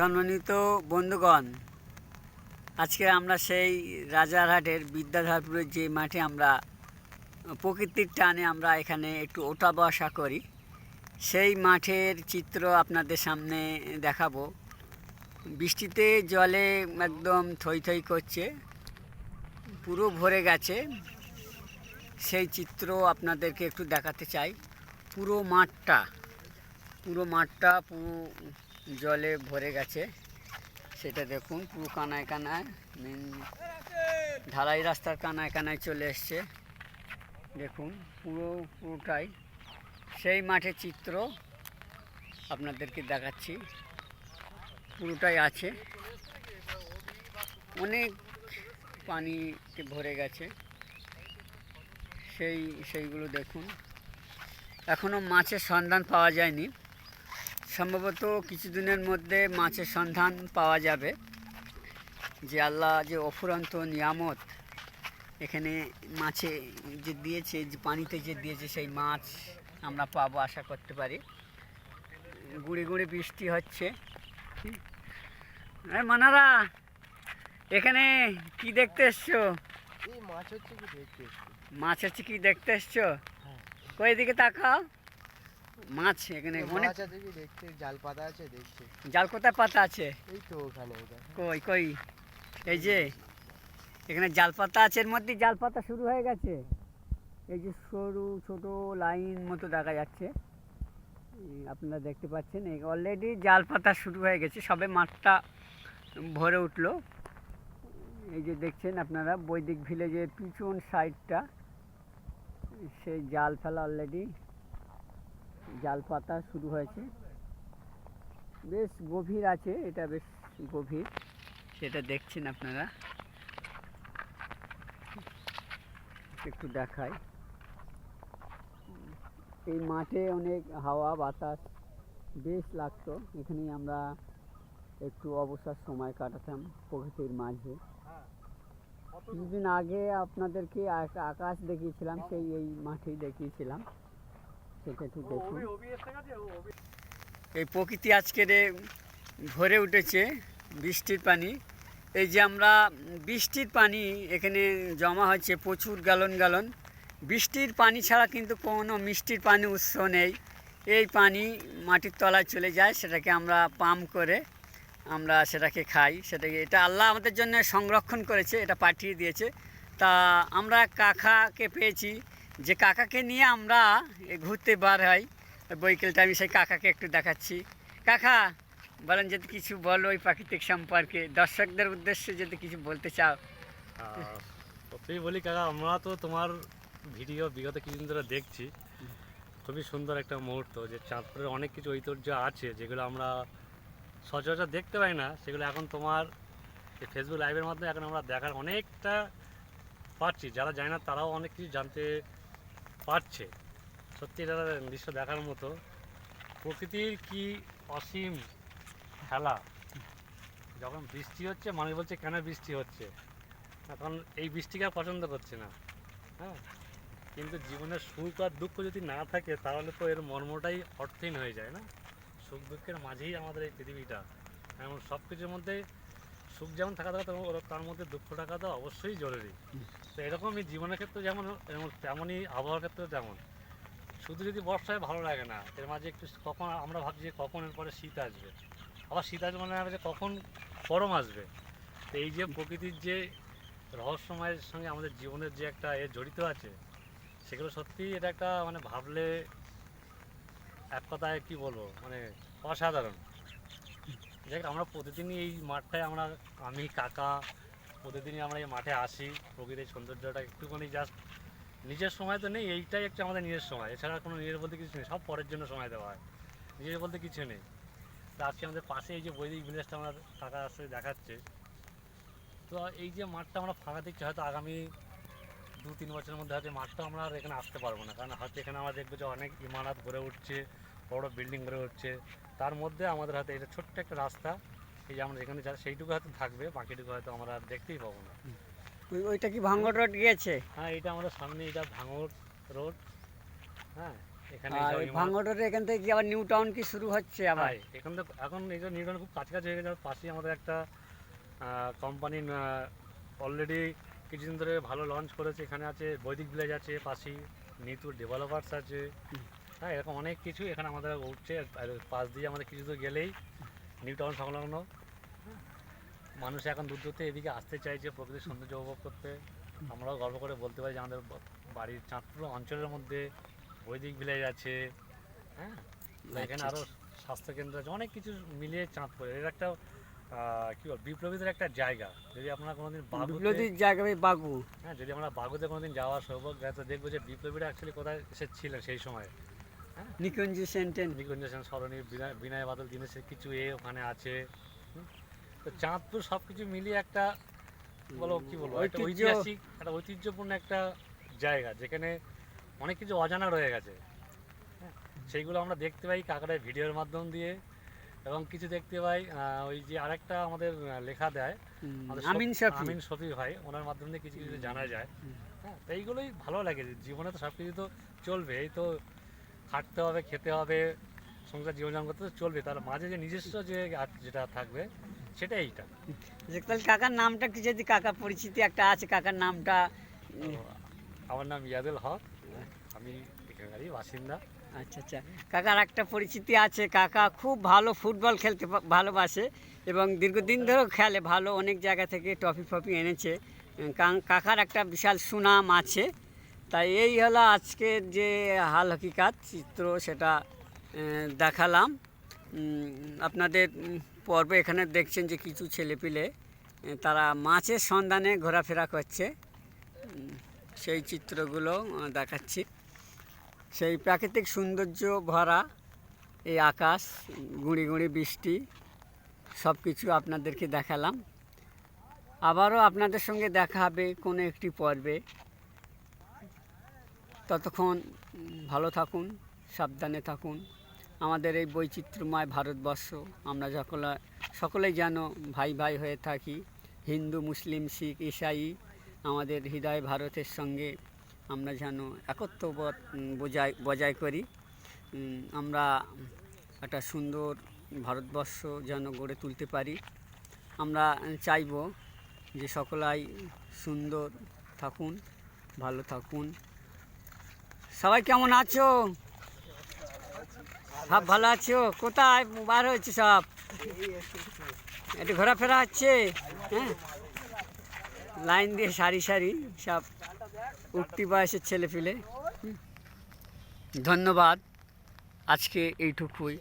সম্মানিত বন্ধুগণ, আজকে আমরা সেই রাজারহাটের বিদ্যাধরপুরের যে মাঠে আমরা প্রকৃতির টানে আমরা এখানে একটু ওঠা বসা করি, সেই মাঠের চিত্র আপনাদের সামনে দেখাবো। বৃষ্টিতে জলে একদম থই থই করছে, পুরো ভরে গেছে। সেই চিত্র আপনাদেরকে একটু দেখাতে চাই। পুরো মাঠটা পুরো জলে ভরে গেছে, সেটা দেখুন। পুরো কানায় কানায়, মেন ঢালাই রাস্তার কানায় কানায় চলে এসছে। দেখুন পুরোটাই সেই মাঠের চিত্র আপনাদেরকে দেখাচ্ছি। পুরোটাই আছে, অনেক পানিতে ভরে গেছে। সেইগুলো দেখুন। এখনও মাছের সন্ধান পাওয়া যায়নি, সম্ভবত কিছুদিনের মধ্যে মাছের সন্ধান পাওয়া যাবে। যে আল্লাহ যে অফুরন্ত নিয়ামত এখানে মাছে যে দিয়েছে, যে পানিতে যে দিয়েছে, সেই মাছ আমরা পাবো আশা করতে পারি। গুঁড়ি গুঁড়ি বৃষ্টি হচ্ছে। মানারা, এখানে কি দেখতে এসছো? মাছ হচ্ছে কি দেখতে এসছো? কই দিকে তাকাও। মাছ এখানে অনেক দেখতে। জাল পাতা আছে, দেখছি। জাল কোথায় পাতা আছে? এই তো ওখানে। কই এই যে এখানে জাল পাতা আছে, এর মধ্যে জাল পাতা শুরু হয়ে গেছে। এই যে সরু ছোট লাইন মতো দেখা যাচ্ছে, আপনারা দেখতে পাচ্ছেন। অলরেডি জাল পাতা শুরু হয়ে গেছে, সবে মাঠটা ভরে উঠলো। এই যে দেখছেন আপনারা বৈদিক ভিলেজের পিছন সাইডটা, সেই জাল ফেলা অলরেডি, জাল পাতা শুরু হয়েছে। বেশ গভীর আছে, এটা বেশ গভীর, সেটা দেখছেন আপনারা। একটু দেখাই। এই মাঠে অনেক হাওয়া বাতাস বেশ লাগতো। এখানেই আমরা একটু অবসর সময় কাটাতাম প্রকৃতির মাঝে। কিছুদিন আগে আপনাদেরকে আকাশ দেখিয়েছিলাম, সেই এই মাঠেই দেখিয়েছিলাম, সেটা একটু দেখুন। এই প্রকৃতি আজকের ভরে উঠেছে বৃষ্টির পানি। এই যে আমরা বৃষ্টির পানি এখানে জমা হচ্ছে প্রচুর গ্যালন গ্যালন। বৃষ্টির পানি ছাড়া কিন্তু কোনো মিষ্টির পানি উৎস নেই। এই পানি মাটির তলায় চলে যায়, সেটাকে আমরা পাম্প করে আমরা সেটাকে খাই। এটা আল্লাহ আমাদের জন্য সংরক্ষণ করেছে, এটা পাঠিয়ে দিয়েছে। তা আমরা কাকাকে পেয়েছি, যে কাকাকে নিয়ে আমরা ঘুরতে বার হই বৈকালটা। আমি সেই কাকাকে একটু দেখাচ্ছি। কাকা, বলেন যদি কিছু বলো ওই প্রাকৃতিক সম্পর্কে, দর্শকদের উদ্দেশ্যে যদি কিছু বলতে চাও। প্রথমেই বলি কাকা, আমরা তো তোমার ভিডিও বিগত কিছুদিন ধরে দেখছি। খুবই সুন্দর একটা মুহূর্ত, যে চাঁদপুরের অনেক কিছু ঐতিহ্য আছে যেগুলো আমরা সচরাচর দেখতে পাই না, সেগুলো এখন তোমার এই ফেসবুক লাইভের মাধ্যমে এখন আমরা দেখার অনেকটা পারছি। যারা জানে না তারাও অনেক কিছু জানতে পারছে। সত্যি এটা দৃশ্য দেখার মতো। প্রকৃতির কি অসীম খেলা। যখন বৃষ্টি হচ্ছে, মানুষ বলছে কেন বৃষ্টি হচ্ছে, এখন এই বৃষ্টিকে আর পছন্দ করছে না। হ্যাঁ, কিন্তু জীবনের সুখ আর দুঃখ যদি না থাকে তাহলে তো এর মর্মটাই অর্থহীন হয়ে যায় না। সুখ দুঃখের মাঝেই আমাদের এই পৃথিবীটা। এমন সব কিছুর মধ্যে সুখ যেমন থাকা দরকার, তার মধ্যে দুঃখ থাকা তো অবশ্যই জরুরি। তো এরকমই জীবনের ক্ষেত্রে যেমন, তেমনই আবহাওয়ার ক্ষেত্রেও তেমন। শুধু যদি বর্ষায় ভালো লাগে না, এর মাঝে একটু কখন আমরা ভাবছি যে কখন এর পরে শীত আসবে, আবার শীত আসবে মানে যে কখন গরম আসবে। তো এই যে প্রকৃতির যে রহস্যময়ের সঙ্গে আমাদের জীবনের যে একটা জড়িত আছে, সেগুলো সত্যিই এটা একটা মানে ভাবলে এক কথায় কি বলবো, মানে অসাধারণ। দেখ, আমরা প্রতিদিনই এই মাঠটায় আমি কাকা প্রতিদিনই আমরা এই মাঠে আসি। প্রকৃতির সৌন্দর্যটা একটুখানি জাস্ট নিজের সময় তো নেই, এইটাই একটা আমাদের নিজের সময়। এছাড়া কোনো নিজের বলতে কিছু নেই, সব পরের জন্য সময় দেওয়া হয়, নিজের বলতে কিছু নেই। তো আজকে আমাদের পাশে এই যে বৈদিক ভিলেজটা আমার কাকা আসতে দেখাচ্ছে, তো এই যে মাঠটা আমরা ফাঁকা দেখছি, হয়তো আগামী 2-3 বছরের মধ্যে হয়তো মাঠটা আমরা আর এখানে আসতে পারবো না। কারণ হয়তো এখানে আমরা দেখবো যে অনেক ইমারত গড়ে উঠছে, বড় বিল্ডিং গড়ে উঠছে, তার মধ্যে আমাদের হয়তো এটা ছোট্ট একটা রাস্তা, এই যে আমরা যেখানে যাই সেইটুকু হয়তো থাকবে, বাকিটুকু হয়তো আমরা আর দেখতেই পাবো না। ওইটা কি ভাঙড় রোড গিয়েছে? হ্যাঁ, এটা আমাদের সামনে, এটা ভাঙড় রোড। হ্যাঁ, এখানে আর সব ইমারত- ভাঙড়ের এখান থেকে কি আবার নিউ টাউন কি শুরু হচ্ছে আবার? হ্যাঁ, এখান থেকে এখন এই যে নিউটন খুব কাছাকাছি হয়ে গেছে, পাশেই আমাদের একটা কোম্পানি অলরেডি কিছুদিন ধরে ভালো লঞ্চ করেছে। এখানে আছে বৈদিক ভিলেজ আছে পাশেই, নিতু ডেভেলপার্স আছে। হ্যাঁ, এরকম অনেক কিছু এখানে আমাদের উঠছে। আর পাশ দিয়ে আমাদের কিছু দূর গেলেই নিউ টাউন সংলগ্ন। হ্যাঁ, মানুষ এখন দূর দূর থেকে এদিকে আসতে চাইছে প্রকৃতির সৌন্দর্য উপভোগ করতে। আমরাও গর্ব করে বলতে পারি যে আমাদের বাড়ির চাঁদপুর অঞ্চলের মধ্যে বৈদিক ভিলেজ আছে। হ্যাঁ, তো এখানে আরও স্বাস্থ্যকেন্দ্র আছে, অনেক কিছু মিলিয়ে চাঁদপুর এর একটা কী বল বিপ্লবীদের একটা জায়গা। যদি আপনারা কোনোদিন বাগুতে, বিপ্লবীর জায়গায় বাগু। হ্যাঁ, যদি আমরা বাগুতে কোনোদিন যাওয়ার সৌভাগ্য হয় তো দেখবো যে বিপ্লবীরা অ্যাকচুয়ালি কোথায় এসেছিলেন সেই সময়। হ্যাঁ, নিকুঞ্জ সেন্টেন। নিকুঞ্জ সেন সরণি, বিনয় বাদল দীনেশের কিছু ওখানে আছে। হুম, তো চাঁদপুর সব কিছু মিলিয়ে একটা বলো কী বলবো একটা ঐতিহ্য। ঐতিহাসিক একটা ঐতিহ্যপূর্ণ একটা জায়গা যেখানে অনেক কিছু অজানা রয়ে গেছে। হ্যাঁ, সেইগুলো আমরা দেখতে পাই কাকারের ভিডিওর মাধ্যম দিয়ে, এবং কিছু দেখতে পাই ওই যে আরেকটা আমাদের লেখা দেয় আমাদের আমিন শফি। আমিন শফি ভাই, ওনার মাধ্যমে দিয়ে কিছু কিছু জানা যায়। হ্যাঁ, তো এইগুলোই ভালো লাগে, যে জীবনে তো সব কিছু তো চলবে, এই তো খাটতে হবে, খেতে হবে, সংসার জীবনযাপন করতে তো চলবে, তার মাঝে যে নিজস্ব যে যেটা থাকবে সেটা এইটা। তাহলে কাকার নামটা কি, যদি কাকার পরিচিতি একটা আছে, কাকার নামটা? তো আমার নাম ইয়াদুল হক, আমি এখানকারই বাসিন্দা। আচ্ছা আচ্ছা, কাকার একটা পরিচিতি আছে, কাকা খুব ভালো ফুটবল খেলতে ভালোবাসে এবং দীর্ঘদিন ধরেও খেলে ভালো, অনেক জায়গা থেকে ট্রফি ফফি এনেছে। কাকার একটা বিশাল সুনাম আছে। তাই এই হলো আজকের যে হাল হকিকাত চিত্র, সেটা দেখালাম আপনাদের। পর্বে এখানে দেখছেন যে কিছু ছেলেপিলে তারা মাছের সন্ধানে ঘোরাফেরা করছে, সেই চিত্রগুলো দেখাচ্ছি। সেই প্রাকৃতিক সৌন্দর্য ভরা এই আকাশ, গুঁড়ি গুঁড়ি বৃষ্টি, সব কিছু আপনাদেরকে দেখালাম। আবারও আপনাদের সঙ্গে দেখা হবে কোনো একটি পর্বে। ততক্ষণ ভালো থাকুন, সাবধানে থাকুন। আমাদের এই বৈচিত্র্যময় ভারতবর্ষ, আমরা সকলেই যেন ভাই ভাই হয়ে থাকি। হিন্দু, মুসলিম, শিখ, ঈসাই, আমাদের হৃদয় ভারতের সঙ্গে আমরা যেন একত্ববোধ বজায় করি। আমরা একটা সুন্দর ভারতবর্ষ যেন গড়ে তুলতে পারি। আমরা চাইব যে সকলাই সুন্দর থাকুন, ভালো থাকুন। সবাই কেমন আছো? সব ভালো আছো? কোথায় বার হয়েছে সব? একটু ঘোরাফেরা হচ্ছে। হ্যাঁ, লাইন দিয়ে সারি সারি সব উঠতি বয়সের ছেলেপিলে। ধন্যবাদ, আজকে এইটুকুই।